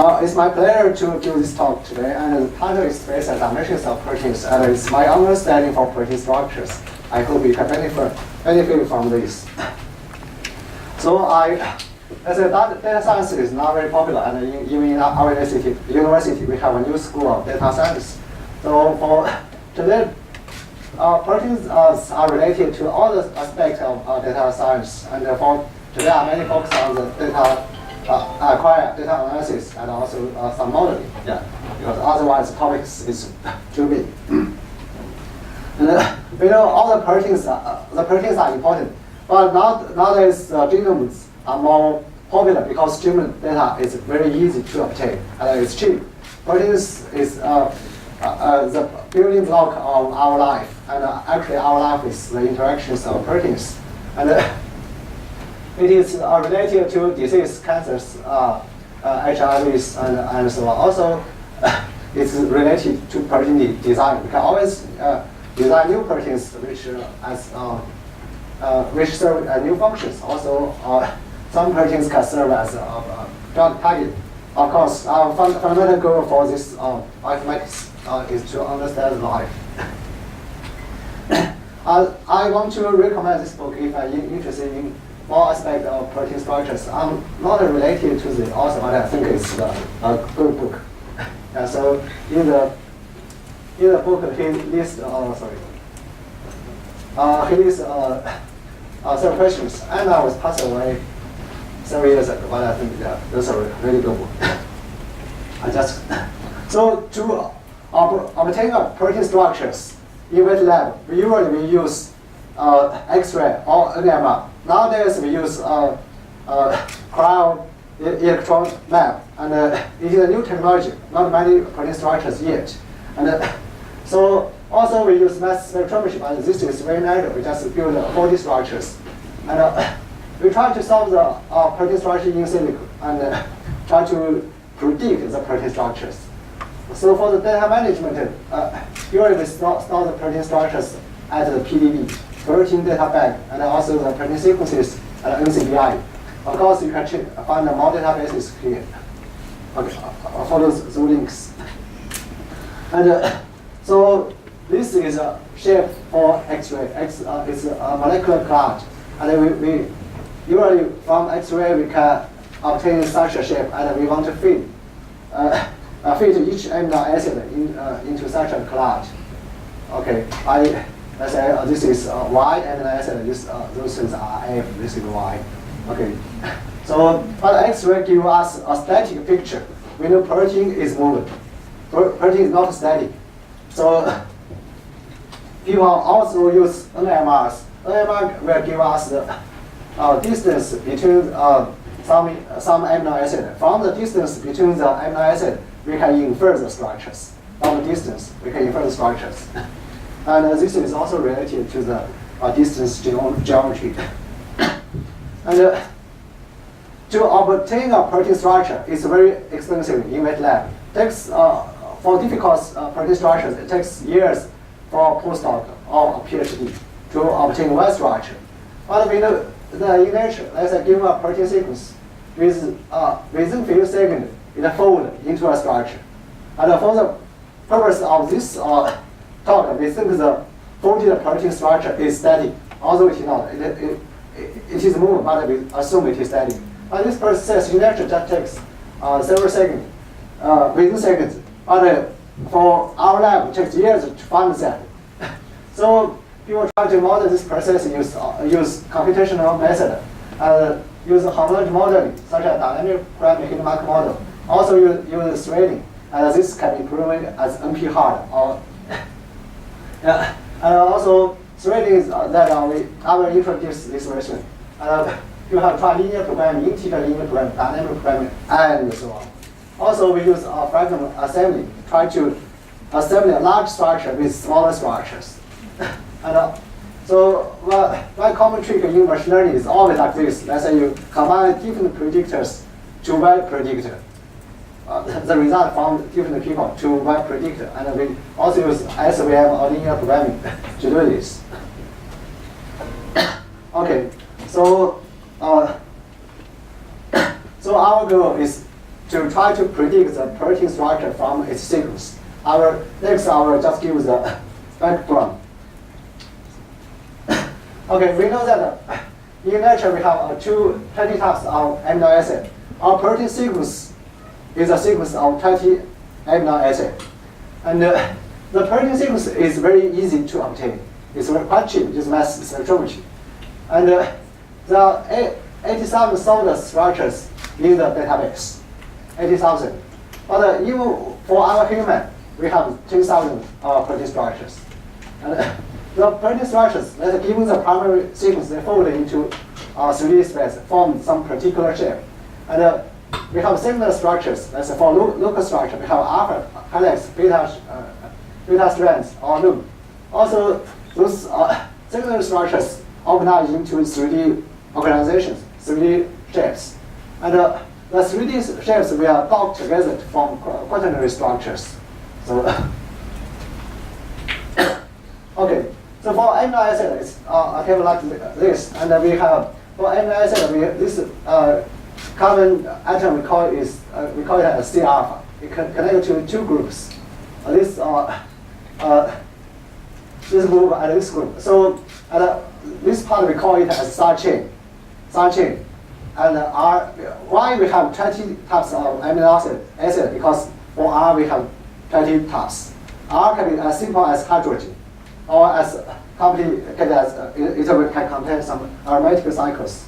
It's my pleasure to give this talk today, and the title is Space and Dimensions of Proteins, and it's my understanding for protein structures. I hope you can benefit from this. So as a data science is not very popular, and even in our university we have a new school of data science. So for today, proteins are related to all the aspects of data science, and for today I mainly focus on the data acquire data analysis and also some modeling. Yeah, because otherwise the topic is too big. And we know all the proteins are important, but nowadays genomes are more popular because genome data is very easy to obtain and it's cheap. Proteins is the building block of our life, and actually our life is the interactions of proteins. And it is related to disease, cancers, HIVs, and so on. Also, it's related to protein design. We can always design new proteins which serve new functions. Also, some proteins can serve as a drug target. Of course, our fundamental goal for this mathematics is to understand life. I want to recommend this book if I'm interested in more aspects of protein structures. I'm not related to the author, but I think it's a good book. Yeah, so in the book he lists several questions, and I was passed away several years ago, but I think those are really good book. So to obtain protein structures in wet lab, we use X-ray or NMR. Nowadays we use cryo electron lab, and it is a new technology. Not many protein structures yet, and so also we use mass spectrometry, but this is very narrow. We just build 40 structures, and we try to solve the protein structure in silico and try to predict the protein structures. So for the data management, usually we store the protein structures at the PDB, protein data bank, and also the protein sequences at NCBI. Of course, you can find the more databases here. Okay, follow the links. And so this is a shape for X-ray. It's a molecular cloud, and we usually from X-ray we can obtain such a shape, and we want to fit each amino acid into such a cloud. Okay, let's say this is Y amino acid. Those things are F. This is Y. Okay, so but X-ray gives us a static picture. We know protein is moving. Protein is not static. So people also use NMRs. NMR will give us the distance between some amino acid. From the distance between the amino acid, we can infer the structures. From the distance, we can infer the structures. And this is also related to the distance geometry. And to obtain a protein structure is very expensive in wet lab. For difficult protein structures, it takes years for a postdoc or a PhD to obtain one structure. But we know that in nature, let's say given a protein sequence, within few seconds, it folds into a structure. And for the purpose of this talk, we think the folded protein structure is static, although it is not. It is moving, but we assume it is static. But this process in nature just takes several seconds, within seconds. But for our lab, it takes years to find that. So people try to model this process use computational method, use homology modeling, such as dynamic parameter heat map model. Also use threading, and this can be proven as NP hard. And also threading is that I will introduce this version. You have tried linear programming, integer linear programming, dynamic programming, and so on. Also, we use fragment assembly, try to assemble a large structure with smaller structures. And so one common trick in machine learning is always like this. Let's say you combine different predictors to one predictor. The result from different people to one predictor. And we also use SVM or linear programming to do this. Okay, so our goal is to try to predict the protein structure from its sequence. Next, I will just give the background. Okay, we know that in nature we have 20 types of amino acid. Our protein sequence is a sequence of 20 amino acid. And the protein sequence is very easy to obtain. It's quite cheap, just mass spectrometry. And there are 80,000 solid structures in the database. 80,000. But even for our human, we have 10,000 protein structures. And the protein structures, given the primary sequence, they fold into 3D space, form some particular shape. And we have similar structures. Let's say for local structure, we have alpha helix, beta strands, or loop. Also, those similar structures organize into 3D organizations, 3D shapes. And the 3D shapes we are docked together to form quaternary structures. So, okay. So for amino acid, it's a table like this, and we have for amino acid, this carbon atom we call it as C alpha. It can connect to two groups. This group and this group. So this part we call it as side chain. And why we have 20 types of amino acid? Because for R we have 20 types. R can be as simple as hydrogen, or as complicated as it can contain some aromatic cycles.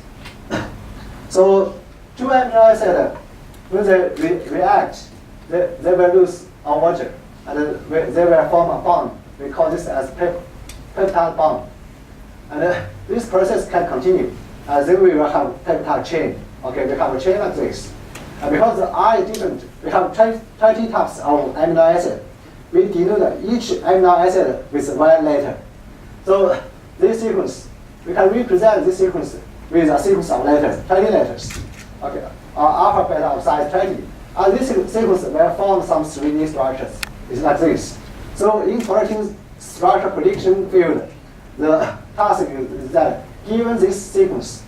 So two amino acids, when they react, they will lose water, and they will form a bond. We call this as peptide bond. And this process can continue. Then we will have peptide chain. Okay, we have a chain like this. And because the R is different, we have 20 types of amino acid. We denote each amino acid with one letter. So this sequence, we can represent this sequence with a sequence of letters, 20 letters. Okay, alphabet of size 20. And this sequence will form some 3D structures. It's like this. So in protein structure prediction field, the task is that given this sequence,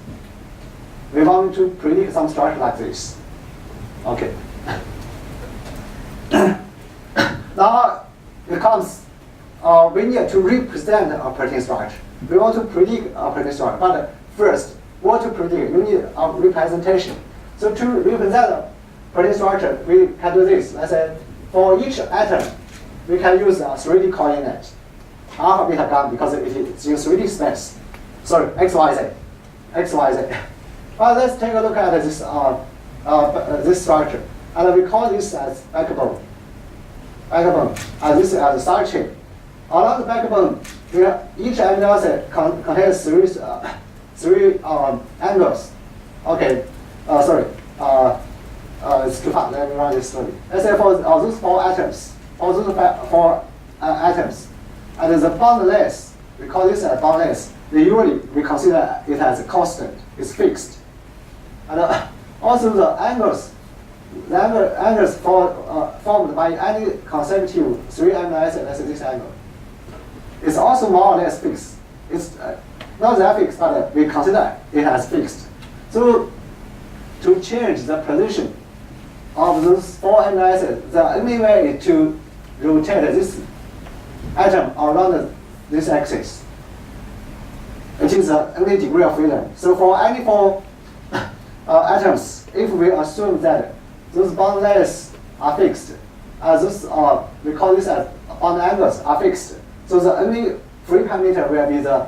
we want to predict some structure like this. Okay. Now it comes, we need to represent a protein structure. We want to predict a protein structure, but first, what to predict? You need a representation. So to represent a protein structure, we can do this. Let's say for each atom, we can use a 3D coordinate, alpha, beta, gamma, because it is in 3D space. Sorry, x, y, z. But let's take a look at this this structure, and we call this as backbone. And this is as a side chain. Along the backbone, each amino acid contains three angles. Okay, sorry. It's too fast. Let me run this slowly. Let's say for those four atoms, and the bond length, we call this as bond length. Usually we consider it as a constant. It's fixed. And also the angles formed by any consecutive 3 amino acid, let's say this angle, it's also more or less fixed. It's not that fixed, but we consider it as fixed. So to change the position of those 4 amino acids, the only way is to rotate this atom around this axis. It is the only degree of freedom. So for any 4 atoms, if we assume that those bond lengths are fixed, we call this as bond angles are fixed. So the only free parameter will be the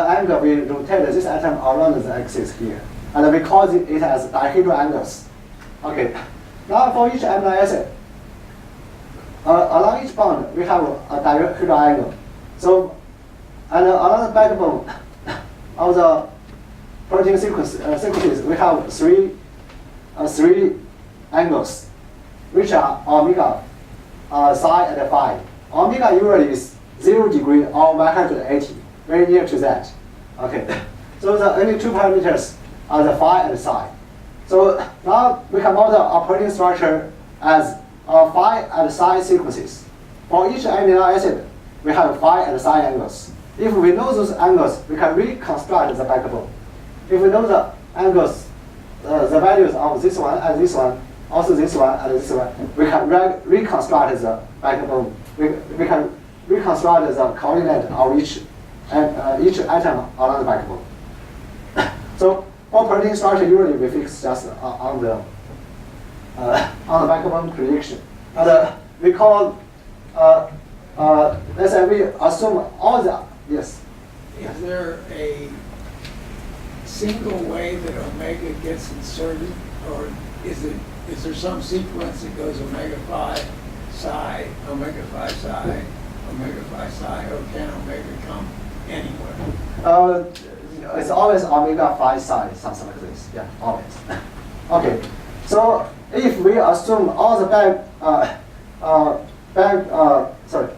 angle we rotate this atom around the axis here. And we call it as dihedral angles. Okay. Now for each amino acid, along each bond, we have a dihedral angle. So, and along the backbone of the protein sequences, we have three angles, which are omega, psi, and phi. Omega usually is 0 degree or 180, very near to that. Okay. So the only 2 parameters are the phi and psi. So now we can model our protein structure as phi and psi sequences. For each amino acid, we have phi and psi angles. If we know those angles, we can reconstruct the backbone. If we know the angles, the values of this one and this one, also this one and this one, we can reconstruct the backbone. We can reconstruct the coordinate of each atom along the backbone. So for protein structure, usually we fix just on the backbone prediction. And we call, let's say we assume all the, yes? Is there a single way that omega gets inserted, or is there some sequence that goes omega phi psi, omega phi psi, omega phi psi, or can omega come anywhere? It's always omega phi psi, something like this. Yeah, always. Okay, so if we assume all the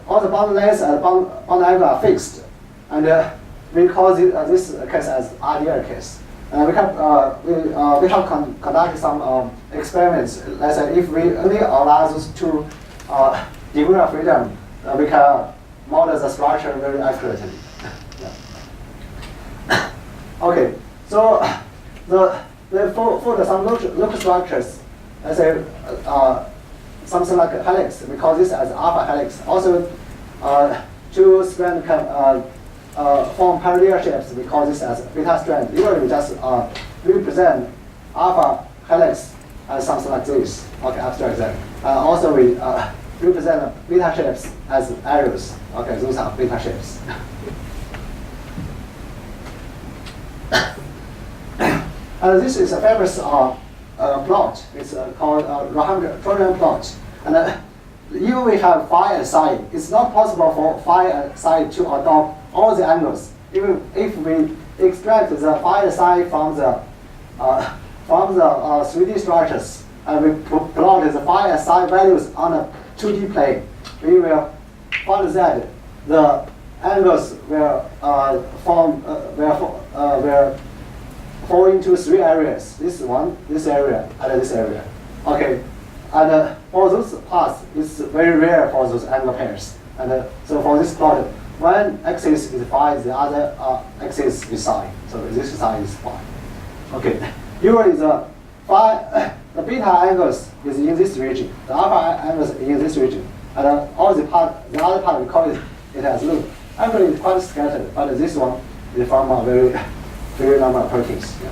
all the bound lengths and bound angle are fixed, and we call this case as ideal case. We have conducted some experiments. Let's say if we only allow those two degree of freedom, we can model the structure very accurately. Yeah. Okay, so for some local structures, let's say something like a helix, we call this as alpha helix. Also, two strands can form parallel shapes. We call this as beta strand. Usually we just represent alpha helix as something like this. Okay, abstract that. Also we represent beta shapes as arrows. Okay, those are beta shapes. This is a famous plot. It's called Trojan plot. And even we have phi and psi, it's not possible for phi and psi to adopt all the angles. Even if we extract the phi and psi from the 3D structures and we plot the phi and psi values on a 2D plane, we will find that the angles will fall into three areas. This one, this area, and this area. Okay, and for those parts, it's very rare for those angle pairs. And so for this plot, one axis is phi, the other axis is psi. So this side is phi. Okay, usually the beta angles is in this region, the alpha angles is in this region, and all the other part we call it as loop. Actually, it's quite scattered, but this one is from a very number of proteins. Yeah.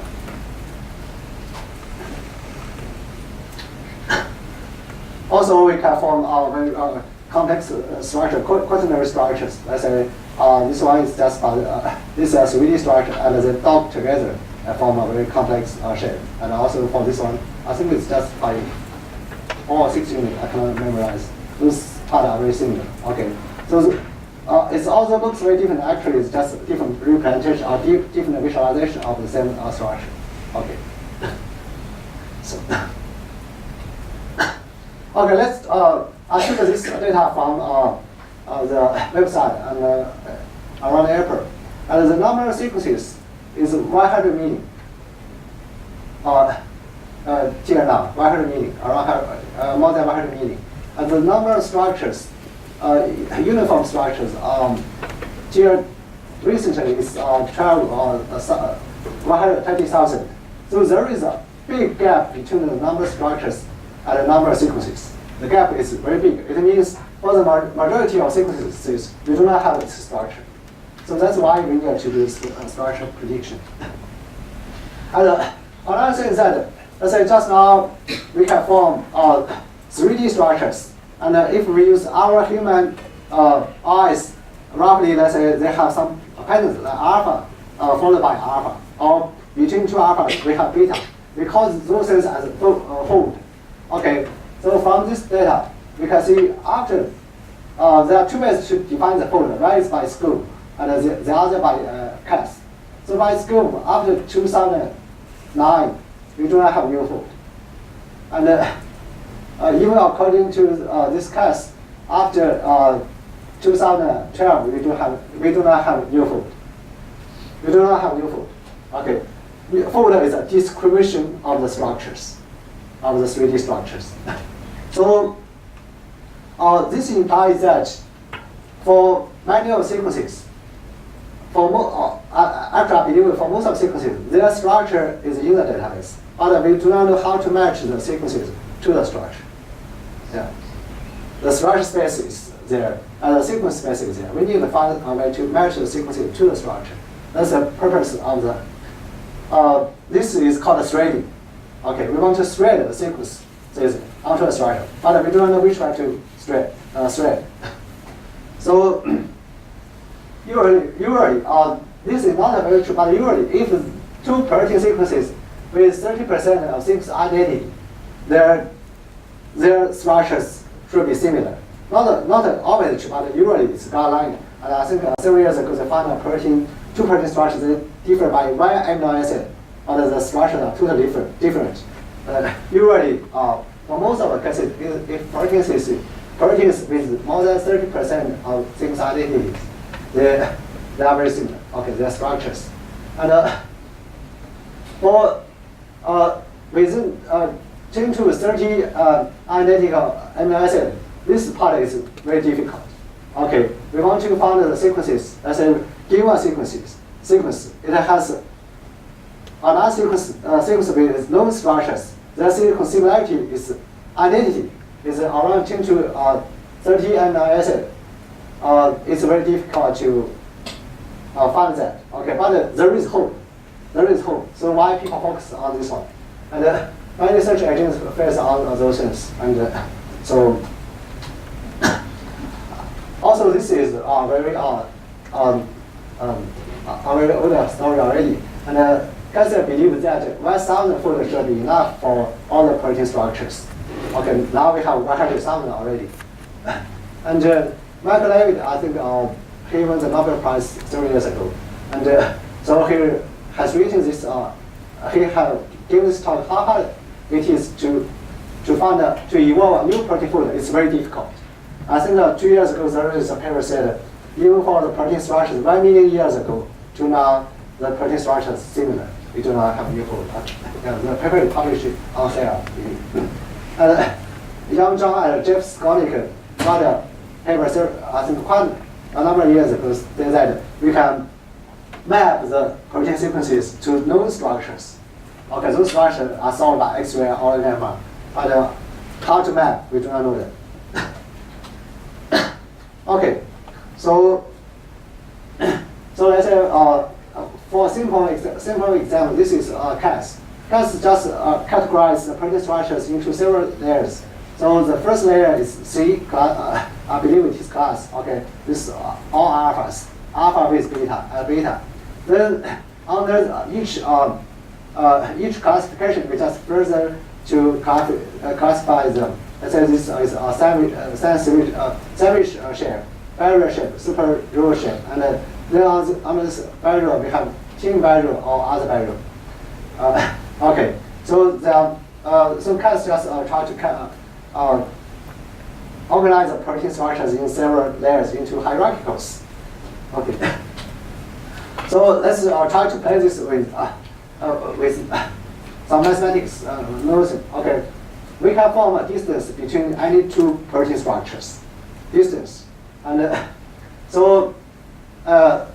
Also, we can form our very complex structure, quaternary structures. Let's say this one is just this 3D structure, and they dock together and form a very complex shape. And also for this one, I think it's just 5 or 6 units. I cannot memorize. Those parts are very similar. Okay, so it also looks very different. Actually, it's just different representation or different visualization of the same structure. Okay. So. Okay, let's I took this data from the website and around April. And the number of sequences is 100 million. Here now, 100 million, around more than 100 million. And the number of structures, uniform structures, here recently is 130,000. So there is a big gap between the number of structures and the number of sequences. The gap is very big. It means for the majority of sequences, we do not have this structure. So that's why we need to do structure prediction. And another thing is that, let's say just now, we can form 3D structures. And if we use our human eyes, roughly, let's say they have some patterns like alpha followed by alpha, or between two alphas we have beta. We call those things as fold. Okay, so from this data, we can see after there are two ways to define the fold. One is by scope, and the other by cast. So by scope, after 2009, we do not have new fold. And even according to this cast, after 2012, we do not have new fold. We do not have new fold. Okay, fold is a description of the structures, of the 3D structures. So this implies that for many of sequences, actually I believe for most of sequences, their structure is in the database, but we do not know how to match the sequences to the structure. Yeah. The structure space is there, and the sequence space is there. We need to find a way to match the sequences to the structure. That's the purpose of the. This is called threading. Okay, we want to thread the sequence onto a structure, but we don't know which way to thread. So usually, this is not very true, but usually, if two protein sequences with 30% of sequence identity, their structures should be similar. Not always true, but usually it's guideline. And I think several years ago they found a two protein structures that differ by one amino acid, but the structures are totally different. Usually, for most of the cases, if proteins with more than 30% of sequence identities, they are very similar. Okay, their structures. And for within 10 to 30 identical amino acid, this part is very difficult. Okay, we want to find the sequences. Let's say given sequence, it has another sequence with known structures. The sequence similarity is identity is around 10 to 30 amino acid. It's very difficult to find that. Okay, but there is hope. So why people focus on this one? And many research agents focus on those things. And so also this is a very old story already. And Kaiser believes that 1,000 fold should be enough for all the protein structures. Okay, now we have 100,000 already. And Michael Levitt, I think he won the Nobel Prize 3 years ago. And so he has written this, he has given this talk how hard it is to evolve a new protein fold. It's very difficult. I think 2 years ago there is a paper said even for the protein structures 1 million years ago to now the protein structure is similar. We do not have new fold. The paper is published on Cell. And Yang Zhang and Jeff Skolnick got a paper, I think quite a number of years ago, they said we can map the protein sequences to known structures. Okay, those structures are solved by X-ray or NMR, but how to map, we do not know that. Okay, so let's say for a simple example, this is Cas. Cas just categorize the protein structures into several layers. So the first layer is C class, I believe it is class. Okay, this is all alphas, alpha with beta. Then under each classification, we just further to classify them. Let's say this is a sandwich shape, barrier shape, super roll shape, and then under this barrier we have team barrier or other barrier. Okay, so so Cas just try to organize the protein structures in several layers into hierarchicals. Okay. So let's try to play this with some mathematics notion. Okay, we can form a distance between any two protein structures. Distance, and so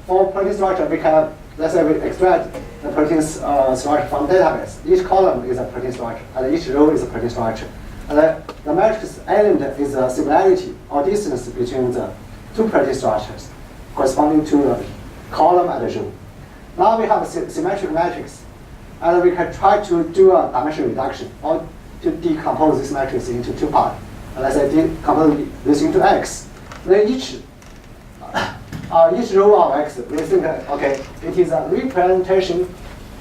for protein structure, we can, let's say we extract the protein structure from database. Each column is a protein structure, and each row is a protein structure. And the matrix element is a similarity or distance between the two protein structures, corresponding to the column and the row. Now we have a symmetric matrix, and we can try to do a dimension reduction or to decompose this matrix into two parts. And let's say decompose this into X. Then each row of X, we think, okay, it is a representation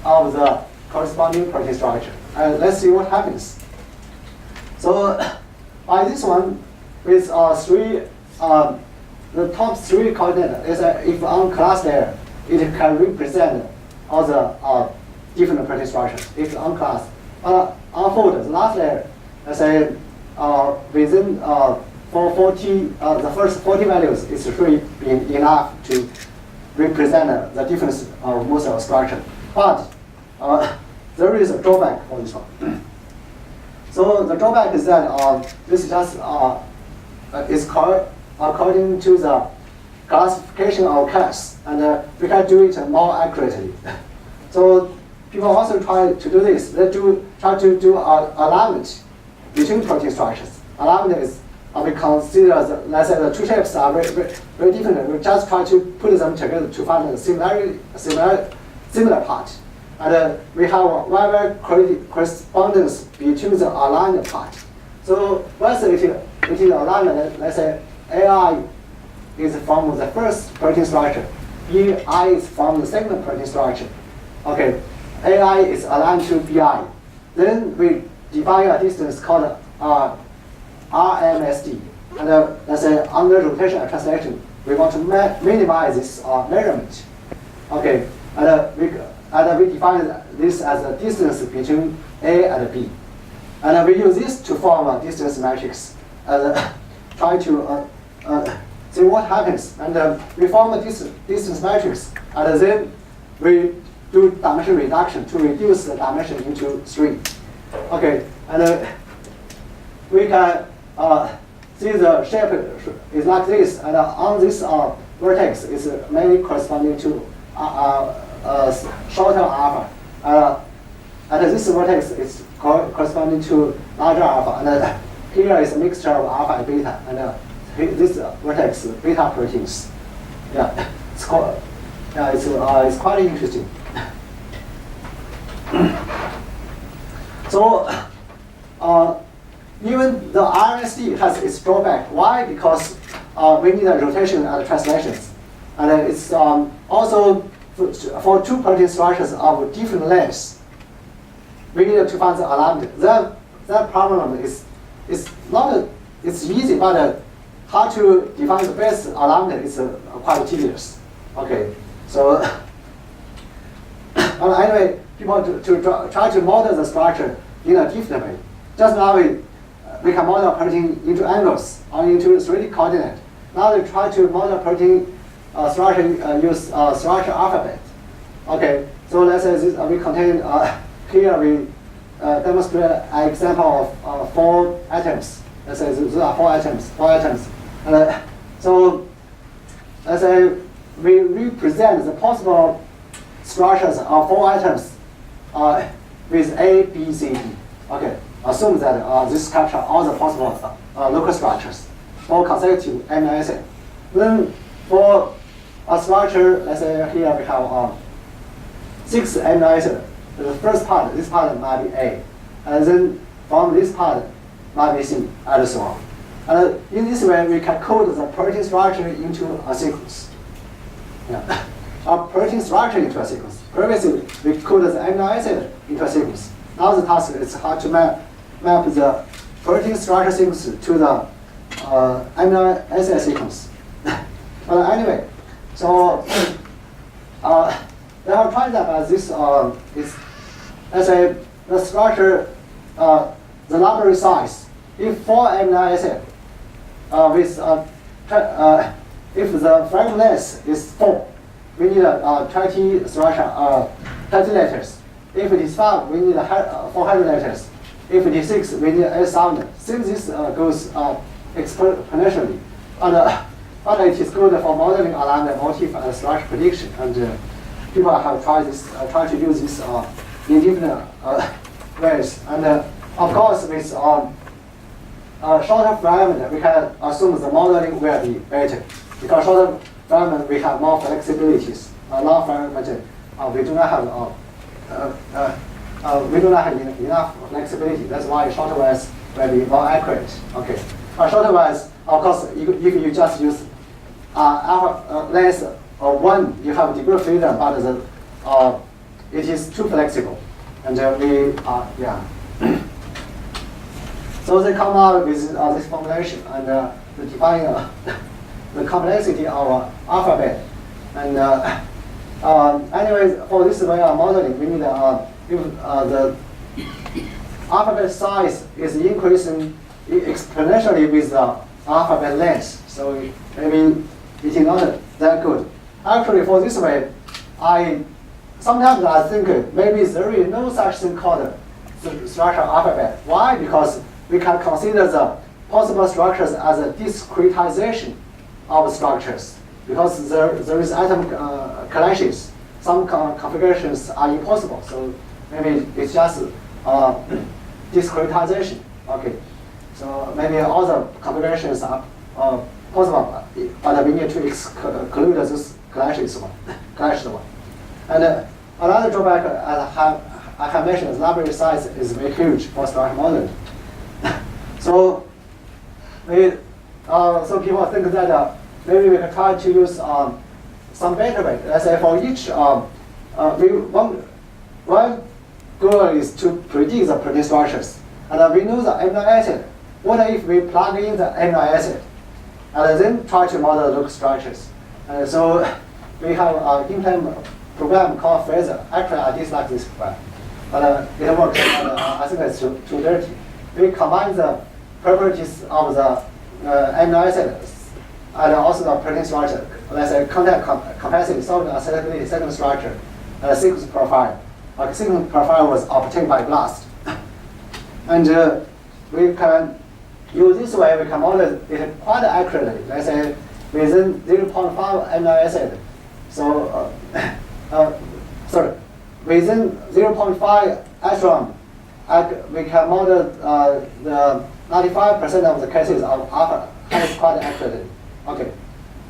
of the corresponding protein structure. And let's see what happens. So by this one, with the top three coordinates, is if on class layer, it can represent all the different protein structures. If on class, on fold, the last layer, let's say within for 40, the first 40 values, it should be enough to represent the difference of most of the structure. But there is a drawback for this one. So the drawback is that this is just is according to the classification of Cas, and we can do it more accurately. So people also try to do this. They try to do alignment between protein structures. Alignment is we consider let's say the two shapes are very different. We just try to put them together to find a similar part. And we have very correspondence between the aligned part. So once it is alignment, let's say AI is from the first protein structure, BI is from the second protein structure. Okay, AI is aligned to BI. Then we define a distance called RMSD. And let's say under rotation and translation, we want to minimize this measurement. Okay, and we define this as a distance between A and B. And we use this to form a distance matrix and try to see what happens. And we form a distance matrix, and then we do dimension reduction to reduce the dimension into 3. Okay, and we can see the shape is like this, and on this vertex is mainly corresponding to shorter alpha. And this vertex is corresponding to larger alpha. And here is a mixture of alpha and beta. And this vertex beta proteins. Yeah, it's quite interesting. So even the RSD has its drawback. Why? Because we need a rotation and translations. And it's also for two protein structures of different lengths, we need to find the alignment. That problem is not it's easy, but how to define the best alignment is quite tedious. Okay, so anyway, people to try to model the structure in a different way. Just now we can model protein into angles or into 3D coordinate. Now we try to model protein structure use structure alphabet. Okay, so let's say this, we contain here we demonstrate an example of 4 atoms. Let's say these are 4 atoms. So let's say we represent the possible structures of 4 atoms with A, B, C, D. Okay, assume that this captures all the possible local structures for consecutive amino acid. Then for a structure, let's say here we have 6 amino acids. The first part, this part might be A, and then from this part might be C, and so on. And in this way, we can code the protein structure into a sequence. Yeah. A protein structure into a sequence. Previously, we coded the amino acid into a sequence. Now the task is how to map the protein structure sequence to the amino acid sequence. But anyway, so they have tried that as this is, let's say the structure, the library size. If 4 amino acid if the fragment length is 4, we need 20 structure 20 letters. If it is 5, we need 400 letters. If it is 6, we need 8,000. Since this goes exponentially, but it is good for modeling alignment, motif, and structure prediction. And people have tried to use this in different ways. And of course, with shorter fragment, we can assume the modeling will be better. Because shorter fragment, we have more flexibilities. Long fragment, we do not have enough flexibility. That's why shorter ones will be more accurate. Okay. Shorter ones, of course, if you just use alpha length of 1, you have degree of freedom, but it is too flexible. And so they come out with this formulation and to define the complexity of alphabet. And anyway, for this way of modeling, we need if the alphabet size is increasing exponentially with the alphabet length. So maybe it is not that good. Actually, for this way, sometimes I think maybe there is no such thing called the structure alphabet. Why? Because we can consider the possible structures as a discretization of structures. Because there is atom clashes. Some configurations are impossible. So maybe it's just discretization. Okay, so maybe all the configurations are possible, but we need to exclude this clashed one. And another drawback, as I have mentioned, the library size is very huge for structured modeling. So so people think that maybe we can try to use some better way. Let's say for each, one goal is to predict the protein structures. And we know the amino acid. What if we plug in the amino acid and then try to model those structures? And so we have an in-time program called Phaser. Actually, I dislike this program, but it works. And, I think it's too dirty. We combine the properties of the amino acids and also the protein structure. Let's say contact capacity, solid acceptability, second structure, and sequence profile. The sequence profile was obtained by BLAST. And we can use this way, we can model it quite accurately. Let's say within 0.5 amino acid. So, within 0.5 echelon, we can model the 95% of the cases of alpha quite accurately. Okay,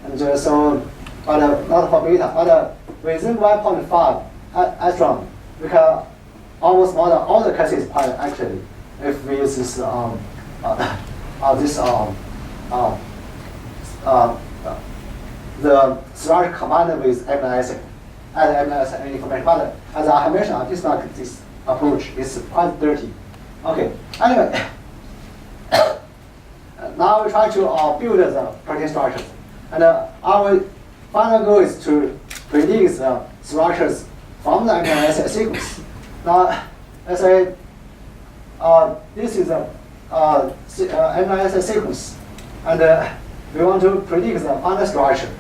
and so, but not for beta, but within 1.5 echelon, we can almost model all the cases quite accurately if we use this the structure combined with amino acid, add amino acid information. But as I have mentioned, I dislike this approach. It's quite dirty. Okay. Anyway, now we try to build the protein structures, and our final goal is to predict the structures from the amino acid sequence. Now, let's say this is a amino acid sequence, and we want to predict the final structure.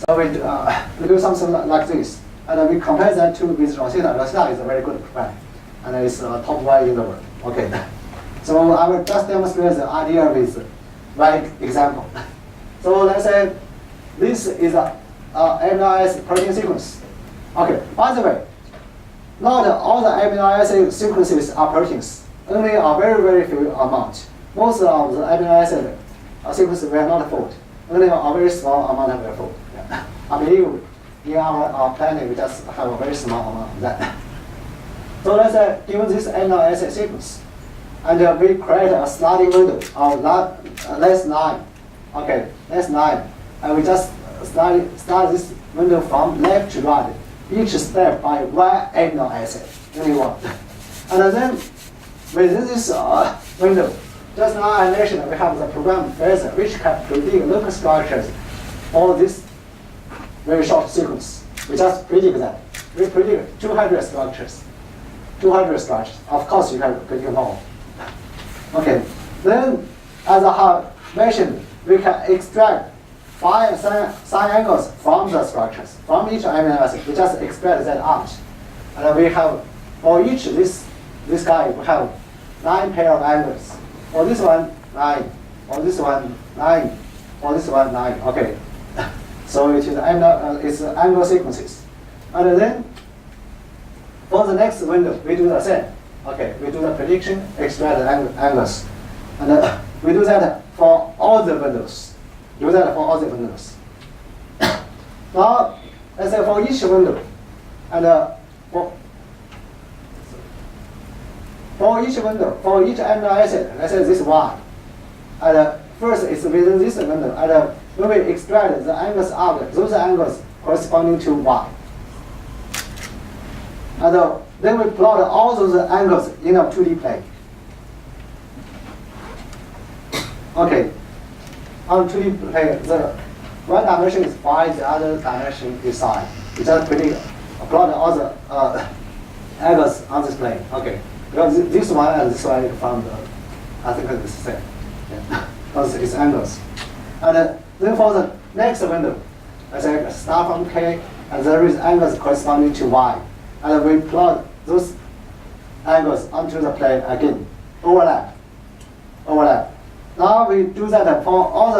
So we do something like this, and we compare that with Rosetta. Rosetta is a very good program, and it's top one in the world. Okay. So I will just demonstrate the idea with one example. So let's say this is a amino acid protein sequence. Okay. By the way, not all the amino acid sequences are proteins. Only a very, very few amount. Most of the amino acid sequences were not fold. Only a very small amount were fold. Yeah. I believe in our planet we just have a very small amount of that. So let's say given this amino acid sequence, and we create a sliding window of less 9. Okay, less 9. And we just start this window from left to right, each step by one amino acid, only one. And then within this window, just now I mentioned we have the program Phaser, which can predict local structures for this very short sequence. We just predict that. We predict 200 structures. 200 structures. Of course, you can predict more. Okay. Then, as I have mentioned, we can extract 5 sine angles from the structures, from each amino acid. We just extract that out. And we have, for each this guy, we have 9 pair of angles. For this one, 9. For this one, 9. For this one, 9. Okay. So it is it's angle sequences. And then for the next window, we do the same. Okay, we do the prediction, extract the angles. And we do that for all the windows. Do that for all the windows. Now, let's say for each window, and for each window, for each amino acid, let's say this one. And first it's within this window, and when we extract the angles out, those angles corresponding to y. And then we plot all those angles in a 2D plane. Okay, on 2D plane, the one dimension is y, the other dimension is psi. We just plot all the angles on this plane. Okay, because this one and this one from the, I think it's the same. Yeah. Because it's angles. And then for the next window, let's say start from K, and there is angles corresponding to y. And we plot those angles onto the plane again, overlap. Now we do that for all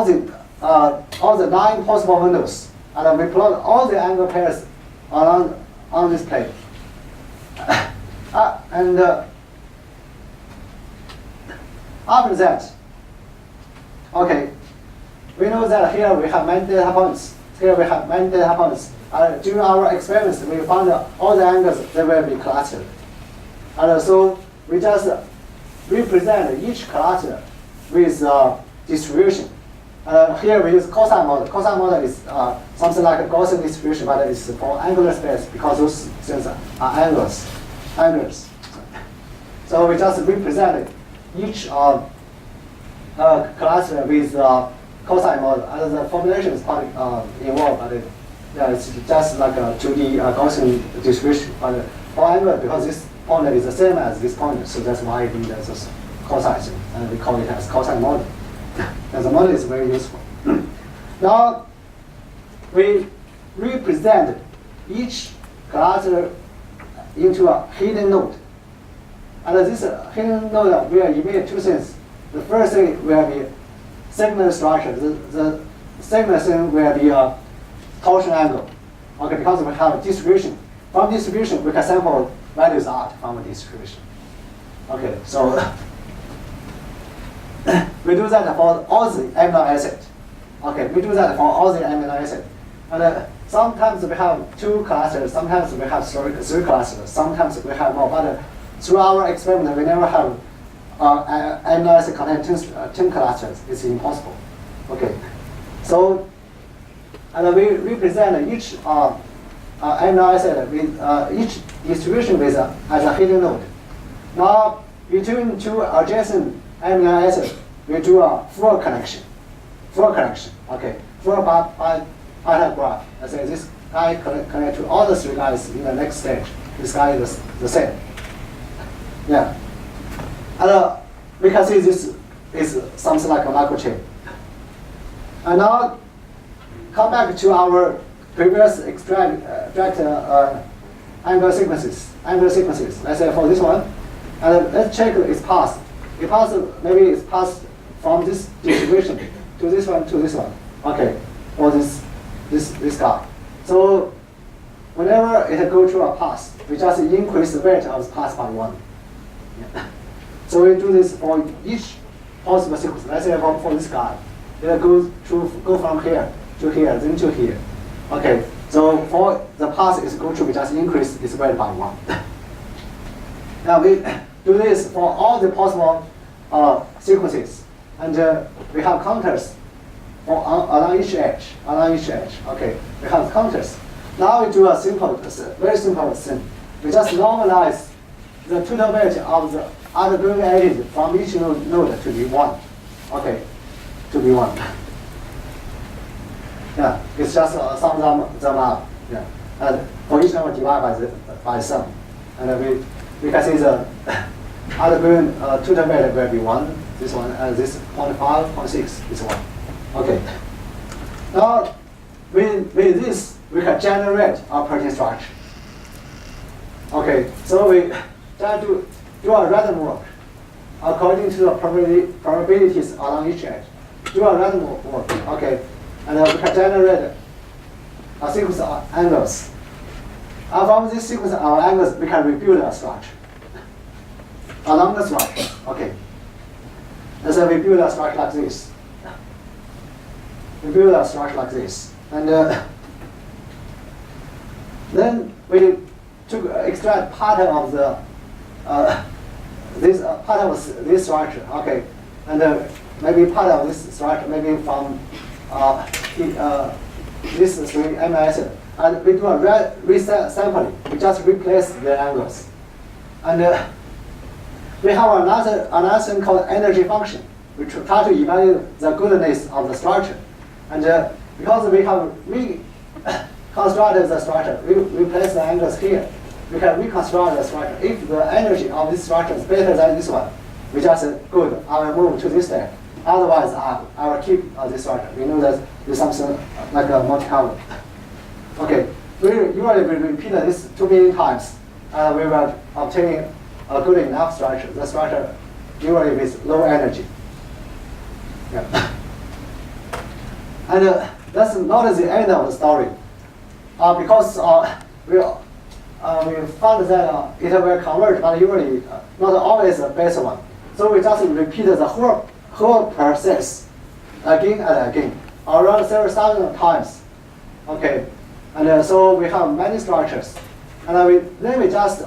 the 9 possible windows, and we plot all the angle pairs on this plane. After that, okay, we know that here we have many data points. Here we have many data points. During our experiments, we found all the angles that will be clustered. And so we just represent each cluster with distribution. Here we use cosine model. Cosine model is something like a Gaussian distribution, but it's for angular space because those things are angles. So we just represent each cluster with cosine model, and the formulation is quite involved, but it's just like a 2D Gaussian distribution. But for angular, because this point is the same as this point, so that's why we use this cosine, and we call it as cosine model. And the model is very useful. Now, we represent each cluster into a hidden node. And this hidden node will emit two things. The first thing will be segment structure. The segment thing will be a torsion angle. Okay, because we have a distribution. From distribution, we can sample values out from a distribution. Okay, so we do that for all the amino acids. Okay, we do that for all the amino acids. And sometimes we have 2 clusters, sometimes we have 3 clusters, sometimes we have more. But through our experiment, we never have amino acid contain 10 clusters. It's impossible. Okay, so and we represent each amino acid with each distribution with as a hidden node. Now, between 2 adjacent amino acids, we do a full connection. Okay, full by graph. I say this guy connect to all the 3 guys in the next stage. This guy is the same. Yeah. And we can see this is something like a microchip. And now, come back to our previous extract angle sequences. Let's say for this one, and let's check its path. Maybe it's passed from this distribution to this one. Okay, or this guy. So whenever it goes through a path, we just increase the weight of the path by 1. Yeah. So we do this for each possible sequence. Let's say for this guy, it goes go from here to here, then to here. Okay, so for the path is going to be just increase its weight by 1. Now we do this for all the possible sequences, and we have counters for along each edge. Okay, we have counters. Now we do a very simple thing. We just normalize the total weight of the outgoing edges from each node to be 1. Okay, to be 1. Yeah, it's just sum them up. Yeah, and for each number divided by sum, and we can see the outgoing total weight will be 1. This one and this 0.5, 0.6 is 1. Okay. Now, with this, we can generate a protein structure. Okay, so we try to do a random walk according to the probabilities along each edge. Do a random walk, okay, and we can generate a sequence of angles. And from this sequence of angles, we can rebuild a structure along the structure. Okay. And so we build a structure like this. And then we extract part of the this structure. Okay, and maybe part of this structure, maybe from this 3 amino acid, and we do a reset sampling. We just replace the angles, and we have another thing called energy function. We try to evaluate the goodness of the structure. And because we have reconstructed the structure, we place the angles here. We can reconstruct the structure. If the energy of this structure is better than this one, we just good, I will move to this step. Otherwise, I will keep this structure. We know that there's something like a multi-carbon. Okay, we repeat this 2 million times, and we will obtain a good enough structure. The structure usually with low energy. Yeah. And that's not the end of the story, because we found that it will converge, but usually not always a base one. So we just repeat the whole process again and again, around several thousand times. Okay, and so we have many structures, and then we just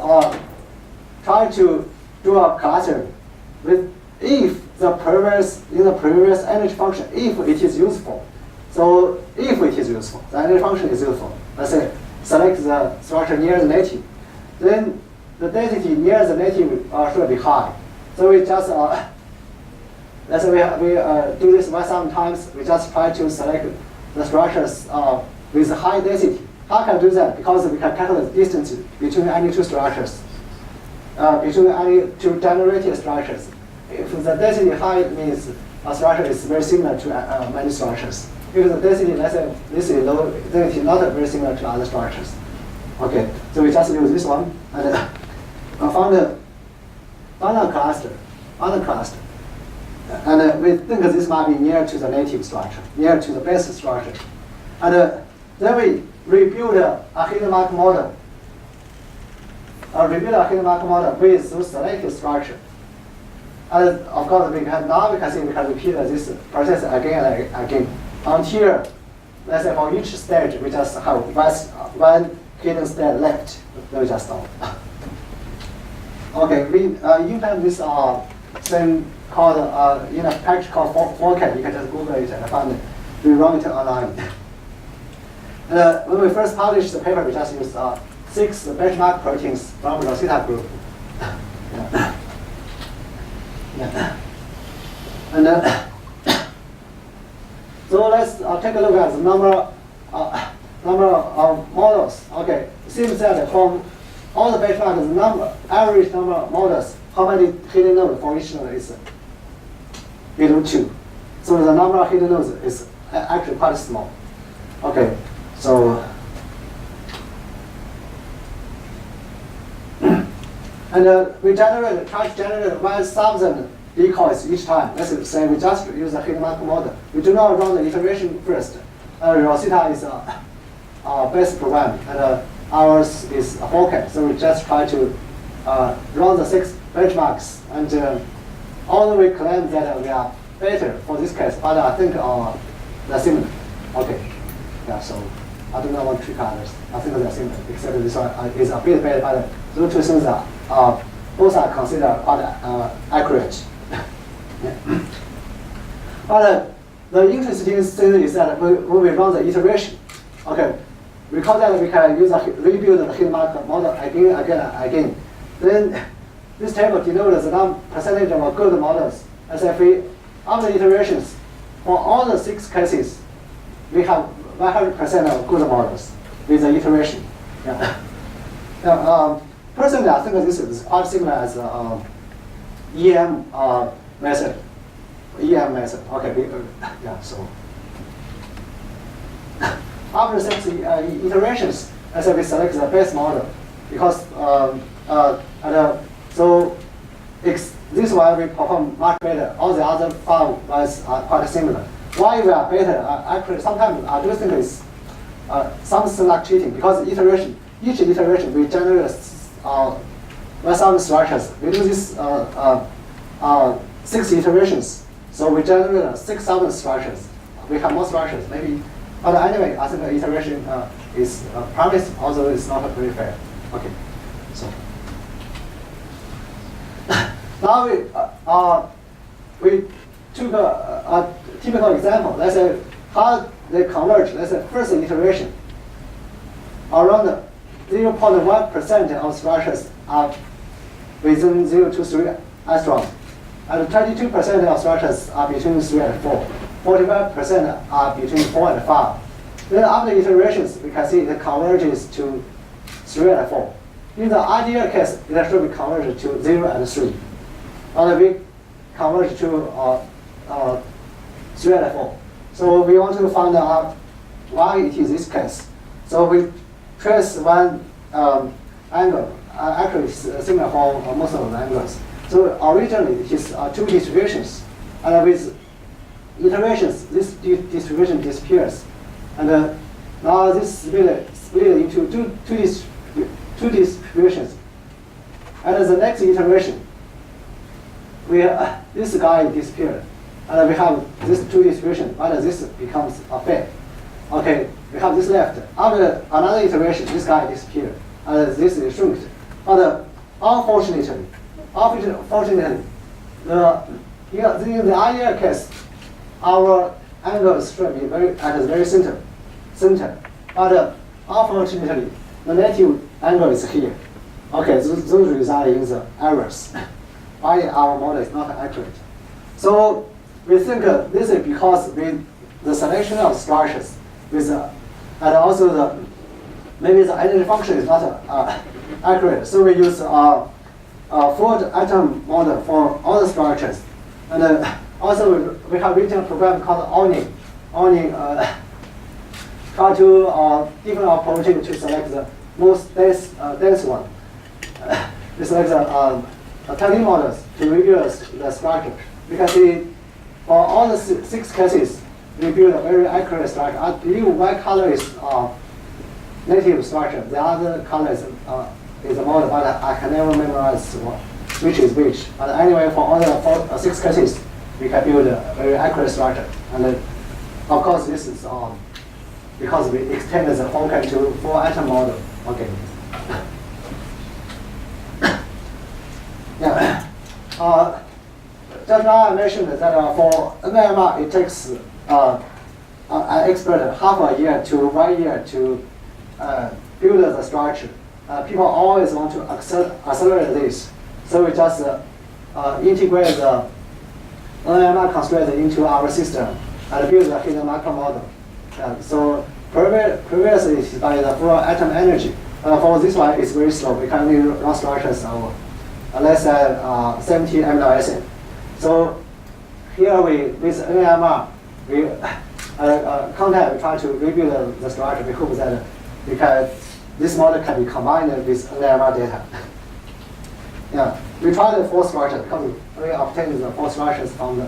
try to do a cluster with if in the previous energy function, if it is useful. So if it is useful, the energy function is useful. Let's say select the structure near the native, then the density near the native should be high. So we just let's say we do this 1,000 times. We just try to select the structures with high density. How can we do that? Because we can calculate the distance between any two structures, between any two generated structures. If the density high means a structure is very similar to many structures. If the density, let's say this is low, then it is not very similar to other structures. Okay, so we just use this one and found a cluster. And we think this might be near to the native structure, near to the base structure. And then we rebuild a hidden mark model. With those selected structure. And of course, now we can see we can repeat this process again and again until, let's say, for each stage we just have one hidden state left. Then we just stop. Okay, we implement this thing called in a package called forecast. You can just Google it and find it. We run it online. And when we first published the paper, we just used 6 benchmark proteins from the Rosita group. Yeah. And so let's take a look at the number of models. Okay, it seems that from all the benchmarks, the average number of models, how many hidden nodes for each node is below 2. So the number of hidden nodes is actually quite small. Okay, so and we try to generate 1,000 decoys each time. Let's say we just use a hidden mark model. We do not run the iteration first. Rosita is a base program, and ours is a forecast. So we just try to run the 6 benchmarks, and although we claim that we are better for this case, but I think they're similar. Okay, yeah. So I do not want to trick others. I think they're similar, except this one is a bit better. But those two things are both are considered quite accurate. Yeah. But the interesting thing is that when we run the iteration, okay, recall that we can rebuild the hidden mark model again. Then this table denotes the percentage of good models. As if we, after iterations, for all the 6 cases, we have 100% of good models with the iteration. Yeah. Now, personally, I think this is quite similar as EM method. Okay, yeah. So after 6 iterations, as we select the best model, because so this one we perform much better. All the other 5 ones are quite similar. Why we are better? Actually, sometimes I do think it's something like cheating, because each iteration we generate 1,000 structures. We do this 6 iterations, so we generate 6,000 structures. We have more structures, maybe. But anyway, I think the iteration is promised, although it's not very fair. Okay, so now we took a typical example. Let's say how they converge. Let's say first iteration, around 0.1% of structures are within 0 to 3 angstroms, and 22% of structures are between 3 and 4. 45% are between 4 and 5. Then after iterations, we can see it converges to 3 and 4. In the ideal case, it should be converged to 0 and 3. And we converge to 3 and 4. So we want to find out why it is this case. So we trace one angle, actually similar for most of the angles. So originally it is 2 distributions, and with iterations, this distribution disappears. And now this split into two distributions. And the next iteration, this guy disappeared, and we have this two distribution, but this becomes a fail. Okay, we have this left. After another iteration, this guy disappeared, and this is shrunk. But unfortunately, in the ideal case, our angle stream is at the very center. But unfortunately, the native angle is here. Okay, those result in the errors. Why our model is not accurate? So we think this is because with the selection of structures, and also maybe the energy function is not accurate. So we use a full atom model for all the structures, and also we have written a program called Owning. Try to different approach to select the most dense one. We select the 10 models to review the structure. Because for all the 6 cases, we build a very accurate structure. I believe white color is native structure. The other color is a model, but I can never memorize which is which. But anyway, for all the 6 cases, we can build a very accurate structure. And of course, this is because we extended the whole to 4 atom model. Okay. Yeah. Just now I mentioned that for NMR it takes an expert half a year to 1 year to build the structure. People always want to accelerate this, so we just integrate the NMR constraint into our system and build a hidden macro model. So previously it's by the full atom energy. For this one, it's very slow. We can only run structures of less than 70 amino acids. So here with NMR, we try to rebuild the structure. We hope that this model can be combined with NMR data. Yeah, we tried the 4 structures because we obtained the 4 structures from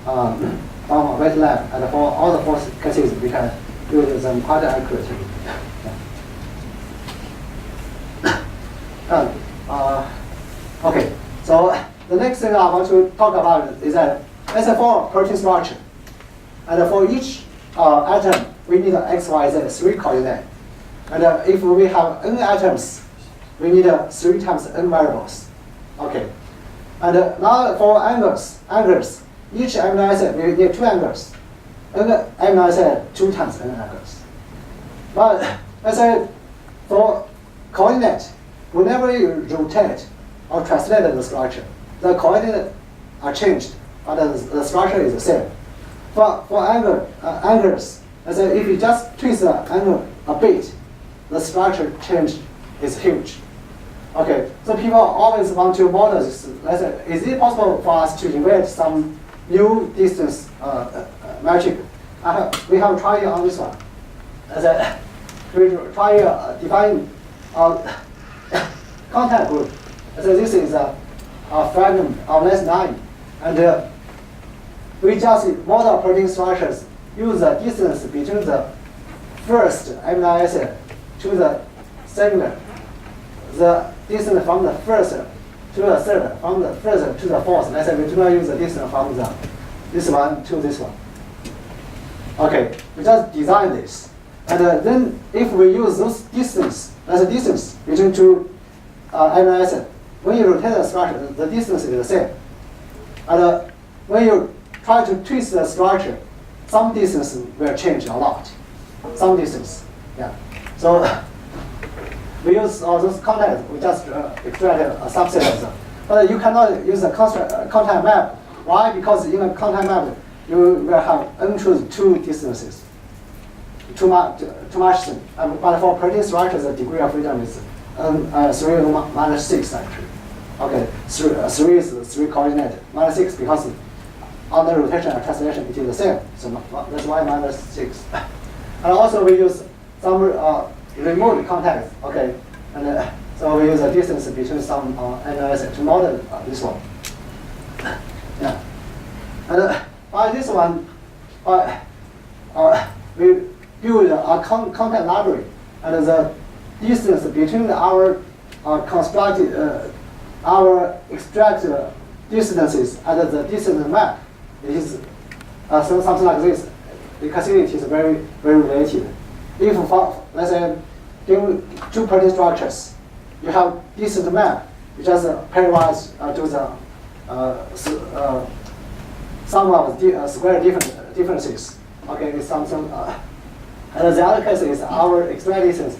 a wet lab, and for all the 4 cases, we can build them quite accurately. Okay, so the next thing I want to talk about is that let's say for protein structure, and for each atom, we need X, Y, Z 3 coordinate. And if we have n atoms, we need 3 times n variables. Okay, and now for angles, each amino acid we need 2 angles. N amino acid 2 times n angles. But let's say for coordinate, whenever you rotate or translate the structure, the coordinates are changed, but the structure is the same. For angles, let's say if you just twist the angle a bit, the structure change is huge. Okay, so people always want to model this. Let's say, is it possible for us to invent some new distance metric? We have tried on this one. Let's say, we try define contact group. So this is a fragment of less 9, and we just model protein structures. Use the distance between the first amino acid to the second, the distance from the first to the third, from the first to the fourth. Let's say we do not use the distance from this one to this one. Okay, we just design this. And then if we use those distance as a distance between 2 amino acids, when you rotate the structure, the distance is the same. And when you try to twist the structure, some distance will change a lot. Some distance, yeah. So we use all those contacts. We just extract a subset of them. But you cannot use a contact map. Why? Because in a contact map, you will have n-choose 2 distances. Too much thing. But for protein structure, the degree of freedom is 3 minus 6 actually. Okay, 3 is 3 coordinate. Minus 6 because on the rotation and translation it is the same. So that's why minus 6. And also we use some remote contacts. Okay, and so we use a distance between some amino acids to model this one. Yeah, and by this one, we build a contact library, and the distance between our constructed, our extract distances and the distance map, it is something like this. You can see it is very, very related. If, let's say, given two protein structures, you have distance map, you just pairwise do the sum of the square differences. Okay, it's something. And the other case is our expect distance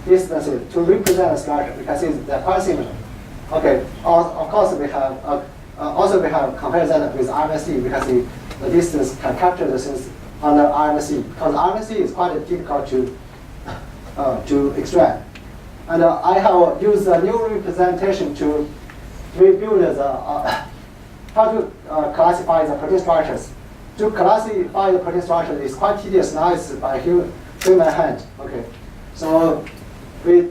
distances to represent a structure. We can see they're quite similar. Okay, of course we have also we have compared that with RMSE. We can see the distance can capture the things under RMSE because RMSE is quite difficult to extract. And I have used a new representation to rebuild the how to classify the protein structures. To classify the protein structure is quite tedious now. It's by human hand. Okay, so we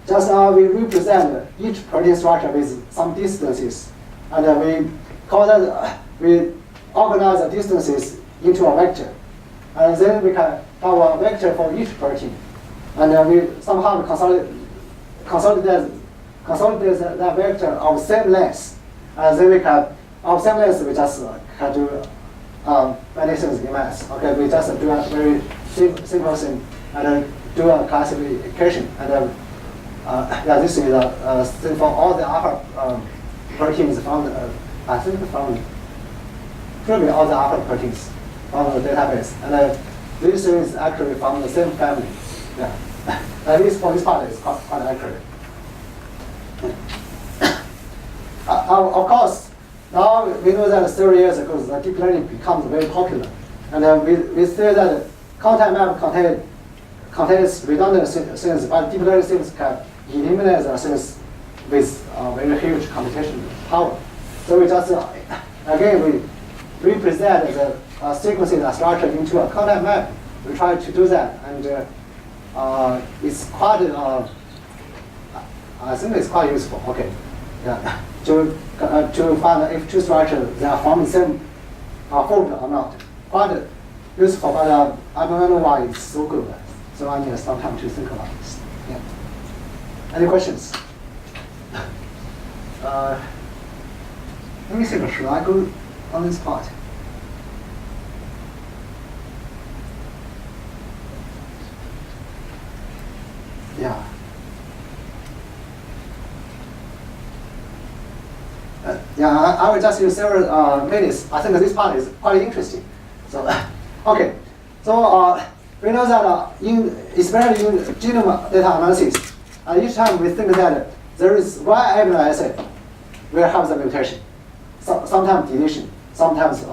just now we represent each protein structure with some distances, and we call that we organize the distances into a vector, and then we can have a vector for each protein, and we somehow consolidate that vector of same length, and then we can of same length we just can do many things in math. Okay, we just do a very simple thing and do a classification, and yeah, this is a thing for all the alpha proteins from I think from probably all the alpha proteins from the database, and this is actually from the same family. Yeah, at least for this part, it's quite accurate. Of course, now we know that 30 years ago, the deep learning becomes very popular, and we say that content map contains redundant things, but deep learning things can eliminate the things with very huge computation power. So we just again we represent the sequencing and structure into a content map. We try to do that, and it's quite. I think it's quite useful. Okay, yeah, to find if two structures they are from the same folder or not. Quite useful, but I don't know why it's so good. So I need some time to think about this. Yeah. Any questions? Let me think. Should I go on this part? Yeah. Yeah, I will just use several minutes. I think this part is quite interesting. So, okay. So we know that especially in genome data analysis, each time we think that there is one amino acid will have the mutation. So, sometimes deletion, sometimes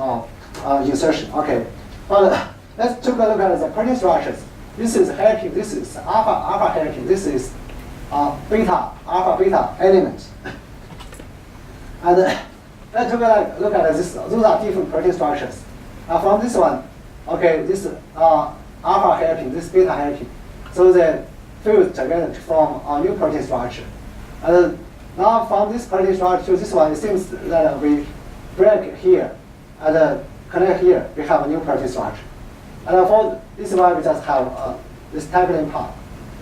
insertion. Okay. But let's take a look at the protein structures. This is hairpin, this is alpha hairpin, this is alpha beta element. And let's take a look at this. Those are different protein structures. From this one, okay, this alpha hairpin, this beta hairpin. So they fuse together to form a new protein structure. And now from this protein structure to this one, it seems that we break here and connect here, we have a new protein structure. And for this one, we just have this tagline part.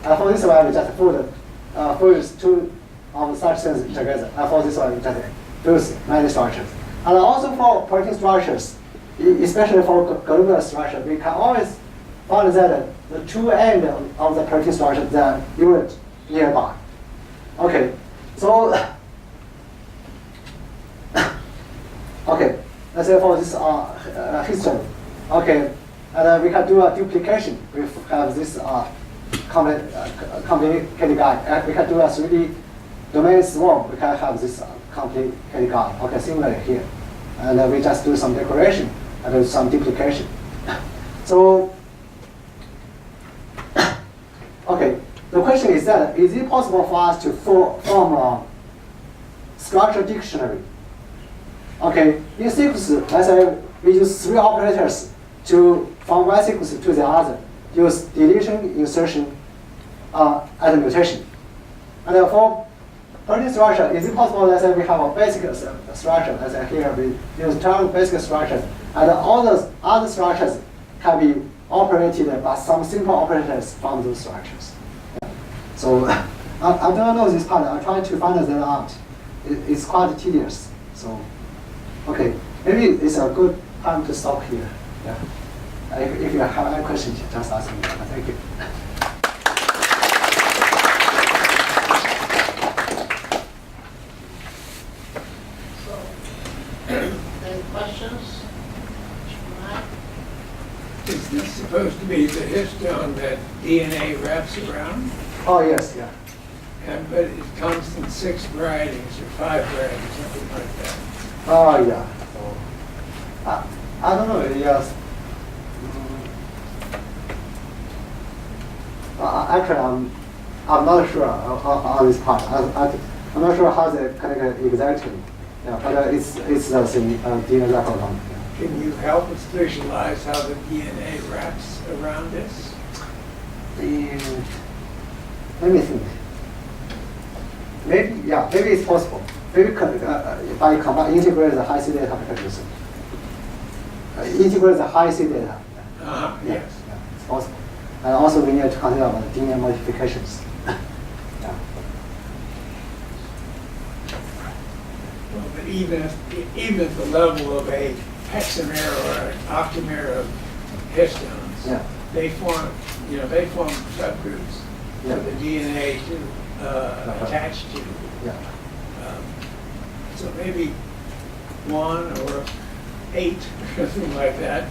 And for this one, we just fuse two of such things together. And for this one, we just fuse many structures. And also for protein structures, especially for globular structure, we can always find that the two ends of the protein structure they are unit nearby. Okay, so okay, let's say for this history. Okay, and we can do a duplication. We have this complicated guide. We can do a 3D domain swarm. We can have this complicated guide. Okay, similarly here, and we just do some decoration and do some duplication. So. Okay, the question is that, is it possible for us to form a structure dictionary? Okay, in sequence, let's say we use 3 operators to from one sequence to the other. Use deletion, insertion, and mutation. And for protein structure, is it possible, let's say we have a basic structure, let's say here we use 12 basic structures, and all those other structures can be operated by some simple operators from those structures. Yeah. So I don't know this part. I'm trying to find that out. it's quite tedious. So, okay, maybe it's a good time to stop here. Yeah. If you have any questions, just ask me. Thank you. Any questions? Is this supposed to be the histone that DNA wraps around? Oh yes, yeah. But it comes in 6 varieties or 5 varieties, something like that. Oh yeah. So, I don't know. Yes. Actually, I'm not sure on this part. I'm not sure how they connect exactly. Yeah, but it's the same DNA record on. Can you help us visualize how the DNA wraps around this? Let me think. Maybe it's possible. Maybe by integrate the high C data packages. Integrate the high C data. Yes. Yeah, it's possible. And also we need to consider about DNA modifications. Yeah. Well, but even at the level of a hexamer or an octamer of histones, Yeah. they form subgroups Yeah. for the DNA to attach to. Yeah. So maybe 1 or 8 or something like that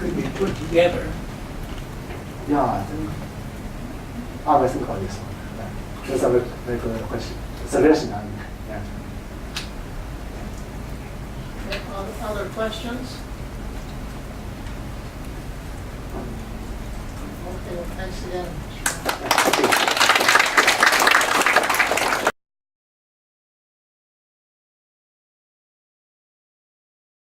could be put together. Yeah, I will think of this one. Yeah. That's a very good question. Suggestion, I mean. Yeah. Okay, other questions? Okay, well, thanks again.